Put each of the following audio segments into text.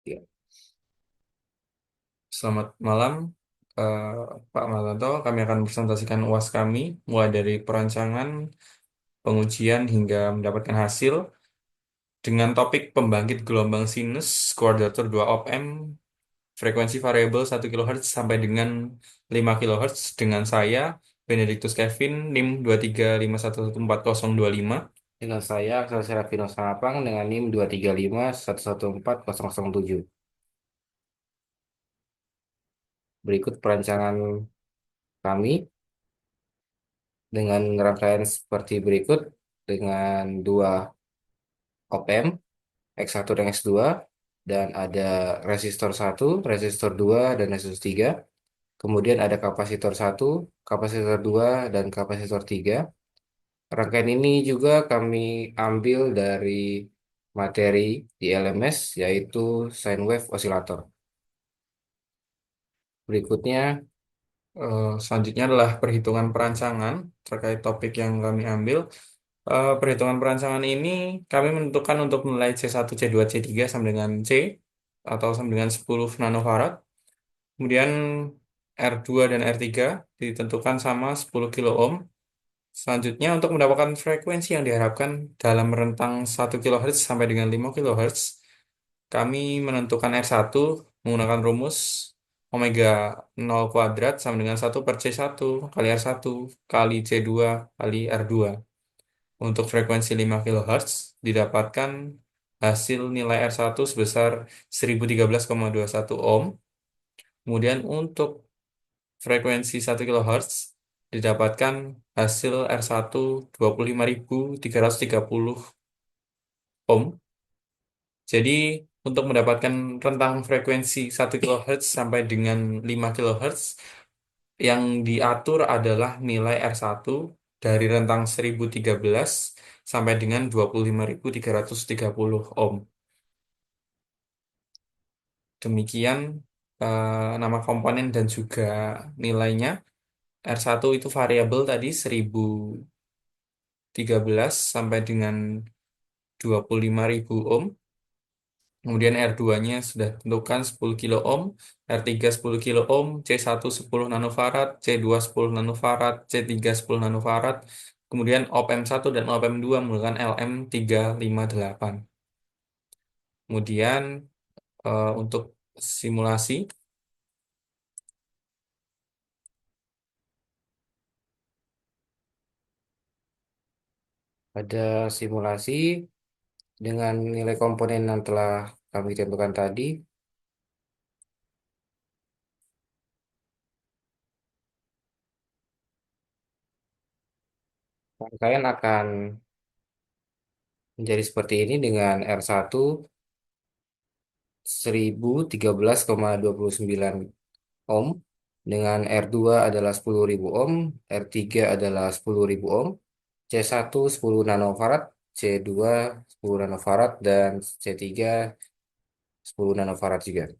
Ya. Selamat malam, eh, Pak Malanto. Kami akan presentasikan UAS kami, mulai dari perancangan, pengujian, hingga mendapatkan hasil dengan topik pembangkit gelombang sinus, kuadratur 2 op amp, frekuensi variabel 1 kHz sampai dengan 5 kHz dengan saya, Benedictus Kevin, NIM 235114025. Dengan saya, Axel Serafino Samapang dengan NIM 235114007. Berikut perancangan kami dengan rangkaian seperti berikut dengan dua op amp X1 dan X2 dan ada resistor 1, resistor 2 dan resistor 3. Kemudian ada kapasitor 1, kapasitor 2 dan kapasitor 3. Rangkaian ini juga kami ambil dari materi di LMS yaitu sine wave oscillator. Berikutnya. Selanjutnya adalah perhitungan perancangan terkait topik yang kami ambil. Perhitungan perancangan ini kami menentukan untuk nilai C1, C2, C3 sama dengan C atau sama dengan 10 nanofarad. Kemudian R2 dan R3 ditentukan sama 10 kilo ohm. Selanjutnya untuk mendapatkan frekuensi yang diharapkan dalam rentang 1 kHz sampai dengan 5 kHz, kami menentukan R1 menggunakan rumus omega 0 kuadrat sama dengan 1/C1 kali R1 kali C2 kali R2. Untuk frekuensi 5 kHz didapatkan hasil nilai R1 sebesar 1013,21 ohm. Kemudian untuk frekuensi 1 kHz didapatkan hasil R1 25.330 ohm. Jadi untuk mendapatkan rentang frekuensi 1 kHz sampai dengan 5 kHz yang diatur adalah nilai R1 dari rentang 1013 sampai dengan 25.330 ohm. Demikian nama komponen dan juga nilainya. R1 itu variabel tadi 1013 sampai dengan 25.000 ohm. Kemudian R2-nya sudah tentukan 10 kilo ohm, R3 10 kilo ohm, C1 10 nanofarad, C2 10 nanofarad, C3 10 nanofarad. Kemudian op amp 1 dan op amp 2 menggunakan LM358. Kemudian untuk simulasi Ada simulasi dengan nilai komponen yang telah kami tentukan tadi. Rangkaian akan menjadi seperti ini dengan R1 1013,29 ohm, dengan R2 adalah 10.000 ohm, R3 adalah 10.000 ohm, C1 10 nanofarad, C2 10 nanofarad, dan C3 10 nanofarad juga.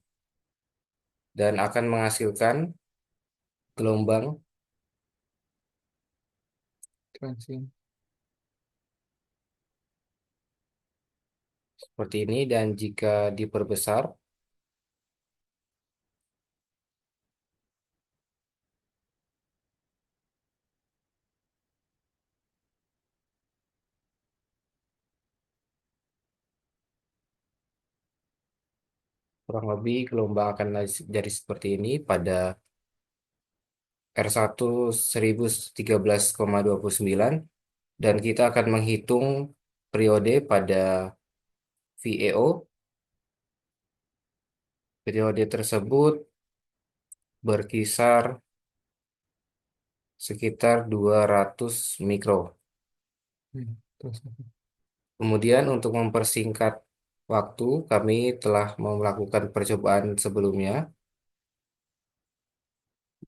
Dan akan menghasilkan gelombang seperti ini, dan jika diperbesar kurang lebih gelombang akan jadi seperti ini pada R1 1013,29, dan kita akan menghitung periode pada VEO. Periode tersebut berkisar sekitar 200 mikro. Hmm, terus. Kemudian untuk mempersingkat waktu, kami telah melakukan percobaan sebelumnya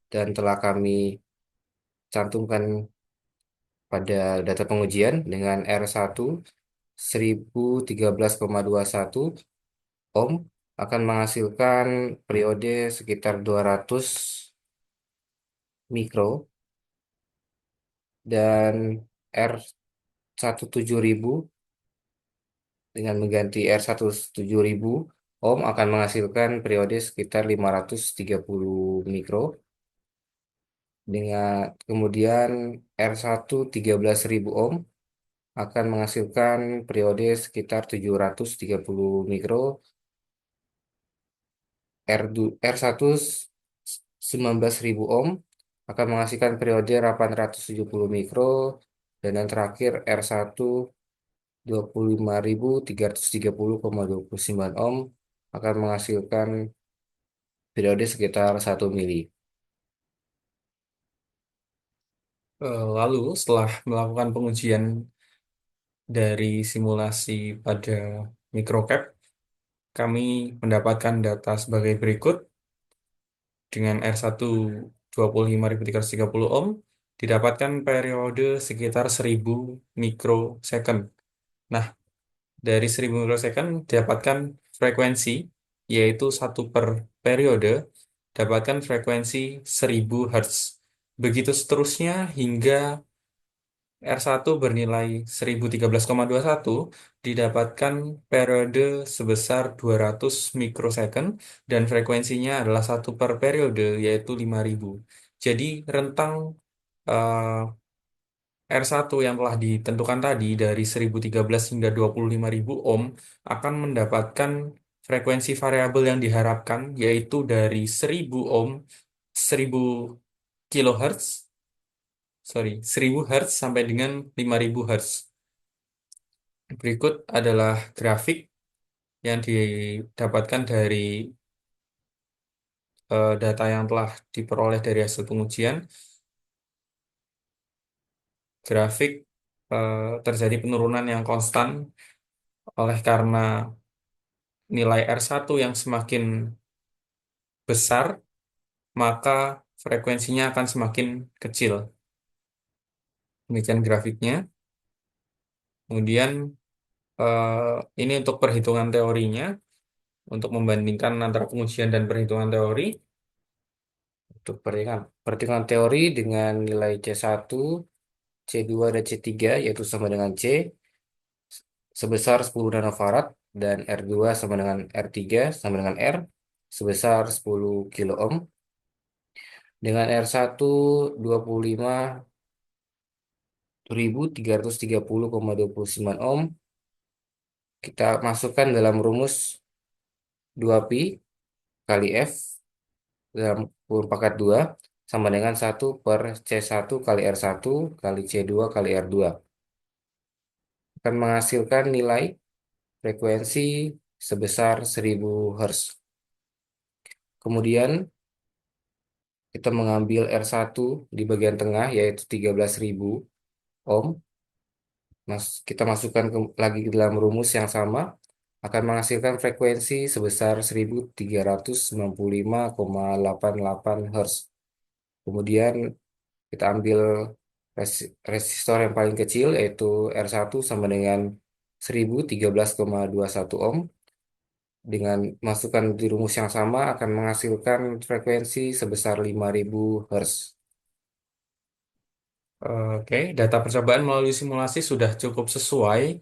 dan telah kami cantumkan pada data pengujian dengan R1 1013,21 ohm akan menghasilkan periode sekitar 200 mikro, dan R17000 dengan mengganti R17000 ohm akan menghasilkan periode sekitar 530 mikro. Dengan kemudian R1 13.000 ohm akan menghasilkan periode sekitar 730 mikro. R1 19.000 ohm akan menghasilkan periode 870 mikro. Dan yang terakhir R1 25.330,29 ohm akan menghasilkan periode sekitar 1 mili. Lalu setelah melakukan pengujian dari simulasi pada microcap, kami mendapatkan data sebagai berikut. Dengan R1 25.330 ohm didapatkan periode sekitar 1000 mikrosecond. Nah, dari 1000 mikrosecond didapatkan frekuensi, yaitu satu per periode, dapatkan frekuensi 1000 Hz. Begitu seterusnya hingga R1 bernilai 1013,21 didapatkan periode sebesar 200 mikrosecond dan frekuensinya adalah satu per periode yaitu 5000. Jadi rentang R1 yang telah ditentukan tadi dari 1013 hingga 25.000 ohm akan mendapatkan frekuensi variabel yang diharapkan yaitu dari 1000 ohm, 1000 kilohertz, 1000 Hz sampai dengan 5000 Hz. Berikut adalah grafik yang didapatkan dari data yang telah diperoleh dari hasil pengujian. Grafik terjadi penurunan yang konstan oleh karena nilai R1 yang semakin besar, maka frekuensinya akan semakin kecil. Demikian grafiknya. Kemudian ini untuk perhitungan teorinya, untuk membandingkan antara pengujian dan perhitungan teori. Untuk perhitungan teori dengan nilai C1, C2, dan C3 yaitu sama dengan C sebesar 10 nanofarad dan R2 sama dengan R3 sama dengan R sebesar 10 kilo ohm. Dengan R1 25.330,29 ohm kita masukkan dalam rumus 2pi kali F dalam kurung pangkat 2 sama dengan 1/C1 kali R1 kali C2 kali R2 akan menghasilkan nilai frekuensi sebesar 1000 Hz. Kemudian kita mengambil R1 di bagian tengah yaitu 13.000 ohm. Kita masukkan lagi ke dalam rumus yang sama akan menghasilkan frekuensi sebesar 1395,88 Hz. Kemudian kita ambil resistor yang paling kecil yaitu R1 sama dengan 1013,21 ohm. Dengan masukkan di rumus yang sama akan menghasilkan frekuensi sebesar 5000 Hz. Oke, data percobaan melalui simulasi sudah cukup sesuai.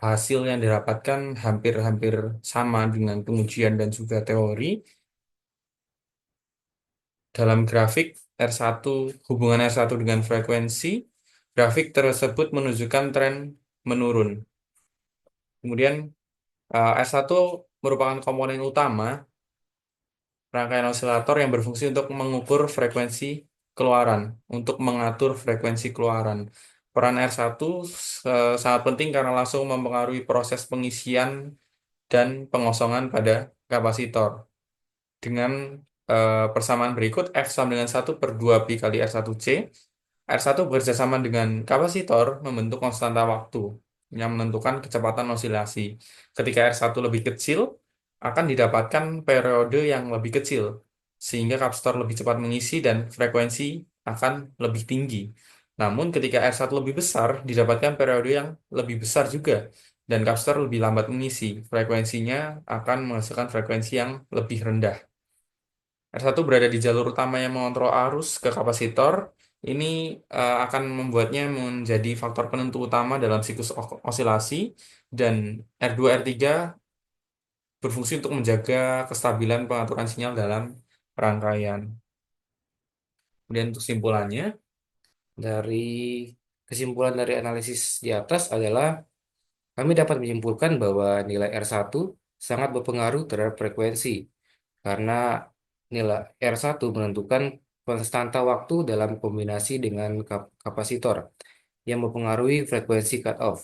Hasil yang didapatkan hampir-hampir sama dengan pengujian dan juga teori. Dalam grafik R1, hubungan R1 dengan frekuensi, grafik tersebut menunjukkan tren menurun. Kemudian R1 merupakan komponen utama rangkaian osilator yang berfungsi untuk mengukur frekuensi keluaran, untuk mengatur frekuensi keluaran. Peran R1 sangat penting karena langsung mempengaruhi proses pengisian dan pengosongan pada kapasitor. Dengan persamaan berikut, F sama dengan 1/2pi kali R1C. R1 bekerja sama dengan kapasitor membentuk konstanta waktu yang menentukan kecepatan osilasi. Ketika R1 lebih kecil, akan didapatkan periode yang lebih kecil, sehingga kapasitor lebih cepat mengisi dan frekuensi akan lebih tinggi. Namun ketika R1 lebih besar, didapatkan periode yang lebih besar juga, dan kapasitor lebih lambat mengisi. Frekuensinya akan menghasilkan frekuensi yang lebih rendah. R1 berada di jalur utama yang mengontrol arus ke kapasitor. Ini akan membuatnya menjadi faktor penentu utama dalam siklus osilasi, dan R2, R3 berfungsi untuk menjaga kestabilan pengaturan sinyal dalam rangkaian. Kemudian untuk simpulannya, Dari kesimpulan dari analisis di atas adalah kami dapat menyimpulkan bahwa nilai R1 sangat berpengaruh terhadap frekuensi karena nilai R1 menentukan konstanta waktu dalam kombinasi dengan kapasitor yang mempengaruhi frekuensi cutoff.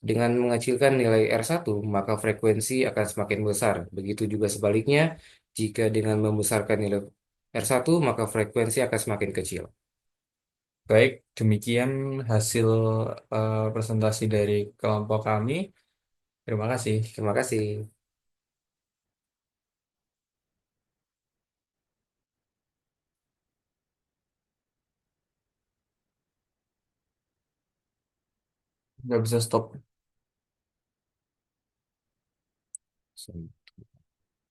Dengan mengecilkan nilai R1, maka frekuensi akan semakin besar. Begitu juga sebaliknya, jika dengan membesarkan nilai R1, maka frekuensi akan semakin kecil. baik demikian hasil presentasi dari kelompok kami. Terima kasih. Terima kasih. Nggak bisa stop.